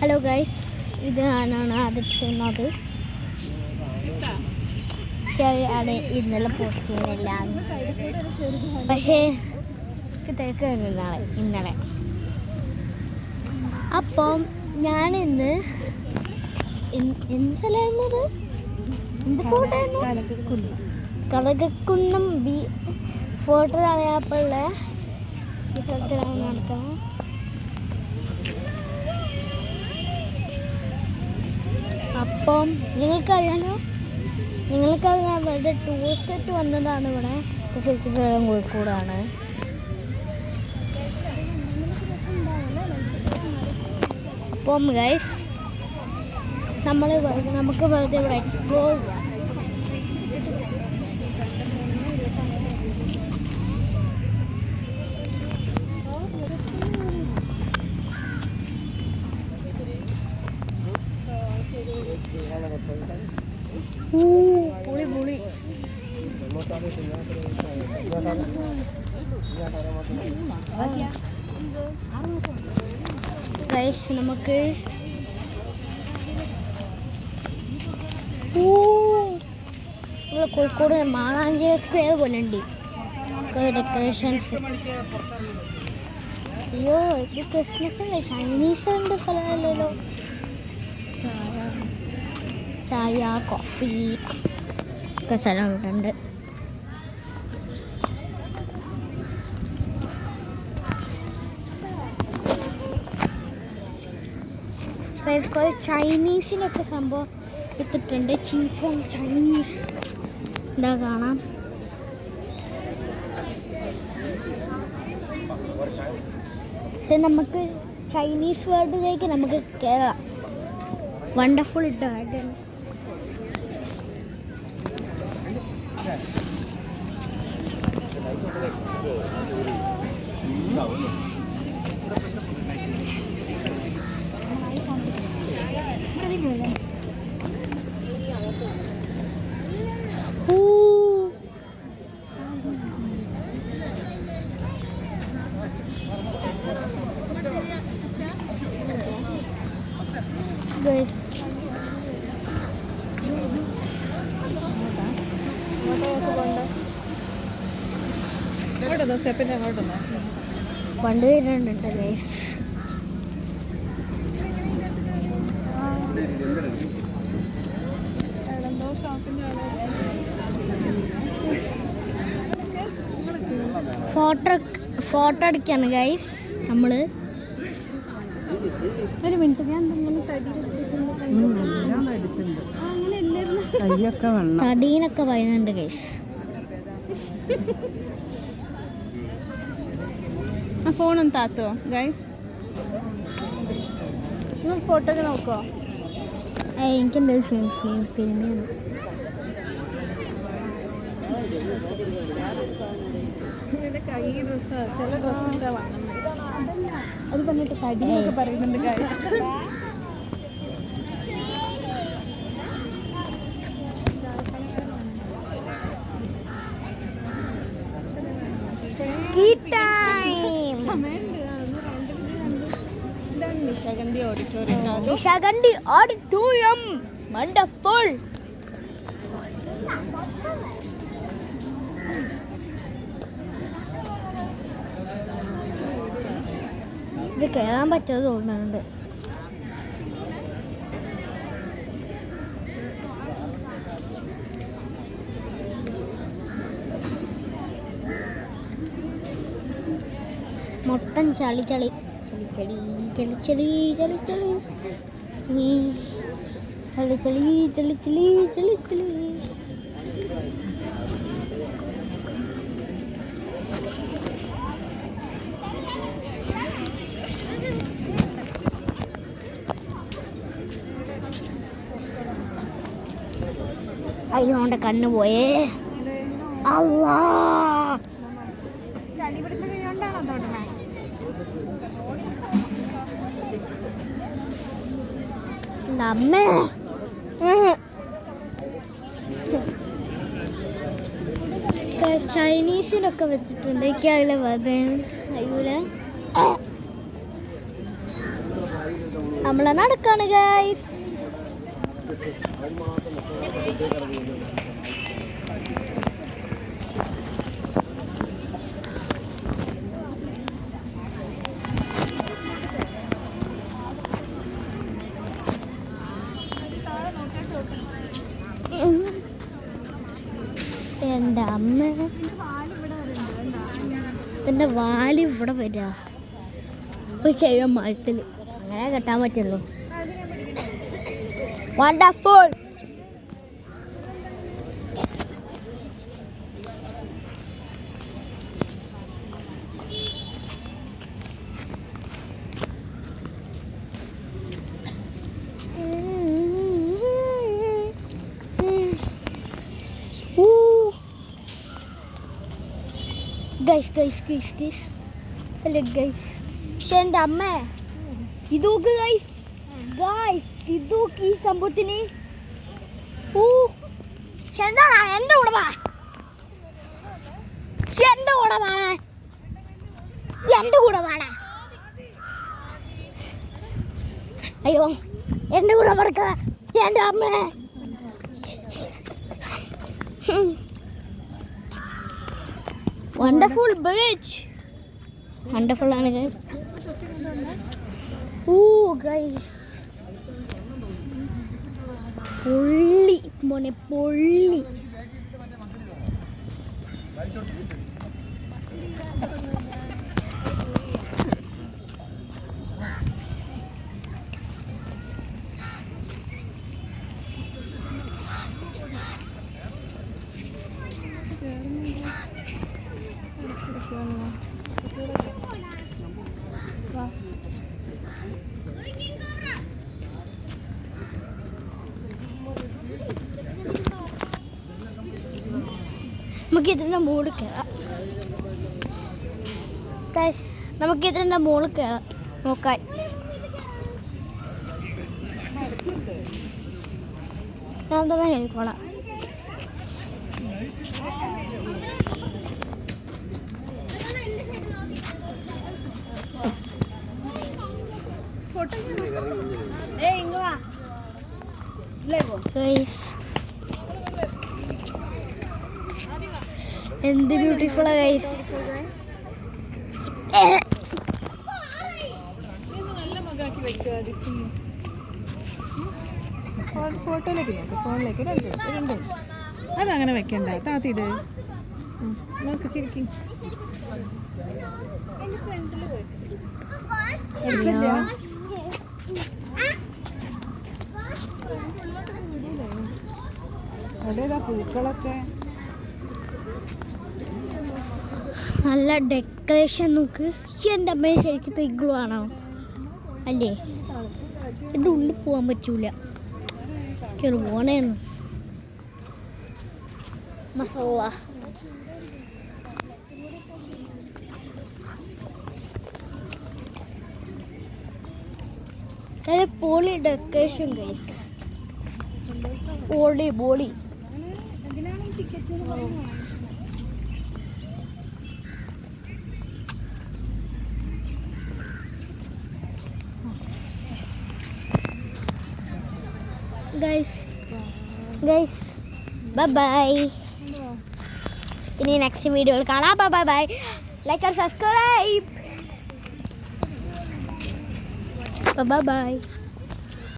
Hello guys, ഇത് ഞാനാണ് ആദ്യം ചെയ്യുന്നത്. ആണ് ഇന്നലെ പോസ്റ്റ് ചെയ്യുന്നില്ല, പക്ഷേ തിരക്ക് ഇന്നലെ. അപ്പം ഞാനിന്ന് എന്ത് സ്ഥലമായിരുന്നത്, എന്ത് ഫോട്ടോ ആയിരുന്നു? കടകക്കുന്നം ഫോട്ടോയിലാണ് ഞാൻ ഇപ്പോൾ ഉള്ളത്. ഈ സ്ഥലത്തിലാണ് നടക്കുന്നത്. അപ്പം നിങ്ങൾക്കറിയാലോ, നിങ്ങൾക്കറിയാം വെറുതെ ടൂറിസ്റ്റ് വന്നതാണ് ഇവിടെ. ശരിക്കും കോഴിക്കോടാണ്. അപ്പം ഗൈസ് നമുക്ക് വെറുതെ ഇവിടെ എക്സ്പ്ലോർ ചെയ്യാം. പുളി ഗൈസ്, നമുക്ക് ഇവിടെ കോഴിക്കോട് മാളാഞ്ചേരി സ്ക്വയർ പോലെ ഉണ്ട് ഡെക്കറേഷൻസ്. അയ്യോ, ഇത് ക്രിസ്മസ് അല്ലേ? ചൈനീസിൻ്റെ സ്ഥലമല്ലല്ലോ. ചായ, കോഫി ഒക്കെ സ്ഥലം ഉണ്ട്. ചൈനീസിനൊക്കെ സംഭവം എടുത്തിട്ടുണ്ട്. ചിൻചോങ് ചൈനീസ് എന്താ കാണാം. പക്ഷെ നമുക്ക് ചൈനീസ് വേൾഡിലേക്ക് നമുക്ക് കയറാം. Wonderful dragon. പണ്ട് വരുന്നുണ്ട് ഗൈസ്. ഫോട്ടോ അടിക്കാണ് ഗൈസ് നമ്മള്. ഒരു മിനിറ്റ്, ഞാൻ തടീനൊക്കെ പറയുന്നുണ്ട് ഗൈസ്. ആ ഫോണൊന്ന് താത്തോ ഗൈസ്, നിങ്ങൾ ഫോട്ടോ ഒക്കെ നോക്കോ? എനിക്കെന്തായാലും ഫിലിമാണ്. കൈ ഡ്രസ്സാ, ചില ഡ്രസ്സ് ഉണ്ടാവാണ്. അത് പറഞ്ഞിട്ട് തടിയൊക്കെ പറയുന്നുണ്ട് ഗൈസ്. Nishagandhi auditorium wonderful. ഇത് കയറാൻ പറ്റാതെ തോന്നുന്നുണ്ട്. മൊത്തം ചളി ചളി ചളി ചളി ചളി ചളി ചളി ചളി ചളി ചളി ചളി ചളി ചളി. അതിനോണ്ട് കണ്ണു പോയേ. അല്ലാ, ചളി പിടിച്ച കൈകൊണ്ടാണോ തൊടുന്നത്? നമ്മേ ചൈനീസിനൊക്കെ വെച്ചിട്ടുണ്ട്. എനിക്ക് അതിലെ വധ അയ്യൂല. നമ്മളെ നടക്കാണ് ഗൈസ്. എൻ്റെ അമ്മ, എൻ്റെ വാല് ഇവിടെ വരിക ചെയ്യാൻ മരത്തിൽ അങ്ങനെ കെട്ടാൻ പറ്റുള്ളൂ. വണ്ടർഫുൾ. ഗൈസ് അല്ലേ ഗൈസ്, പക്ഷെ എൻ്റെ അമ്മ ഇതൊക്കെ ഗൈസ് ഇതൊക്കെ ഈ സംഭവത്തിന് എന്താണ് എൻ്റെ കൂടെ വാ, എൻ്റെ കൂടെ വേണേ, എൻ്റെ കൂടെ വേണേ. അയ്യോ എൻ്റെ കൂടെ പറക്ക എൻ്റെ അമ്മ. വണ്ടർഫുൾ ബീച്ച്, വണ്ടർഫുൾ ആണ് ഗൈസ്. ഗൈസ് പൊള്ളി മോനെ പൊള്ളി. നമുക്ക് ഇതിൻ്റെ മുകളിൽ കയറാം. നമുക്ക് ഇതിൻ്റെ മുകളിൽ കയറാം നോക്കാൻ. ഞാൻ തന്നെ കയറിക്കോളാം. എന്ത് ബ്യൂട്ടിഫുൾ ഗൈസ്. ഫോട്ടോയിലേക്ക് നോക്ക്, ഫോണിലേക്ക് രണ്ട് അതങ്ങനെ വെക്കണ്ട. താത്തിട് നോക്ക്, ചിരിക്കും. അതേതാ പൂക്കളൊക്കെ നല്ല ഡെക്കറേഷൻ നോക്ക്. എൻ്റെ അമ്മ ശരിക്കും തെഗ്ലു ആണോ അല്ലേ? എൻ്റെ ഉള്ളിൽ പോകാൻ പറ്റൂല, എനിക്കൊരു പോണേന്ന് മസാല. പോളി ഡെക്കറേഷൻ ഗൈസ്, പോളി പോളി. Guys bye bye. ഇനി നെക്സ്റ്റ് വീഡിയോയിൽ കാണാം. Bye bye. Like and subscribe. Bye by.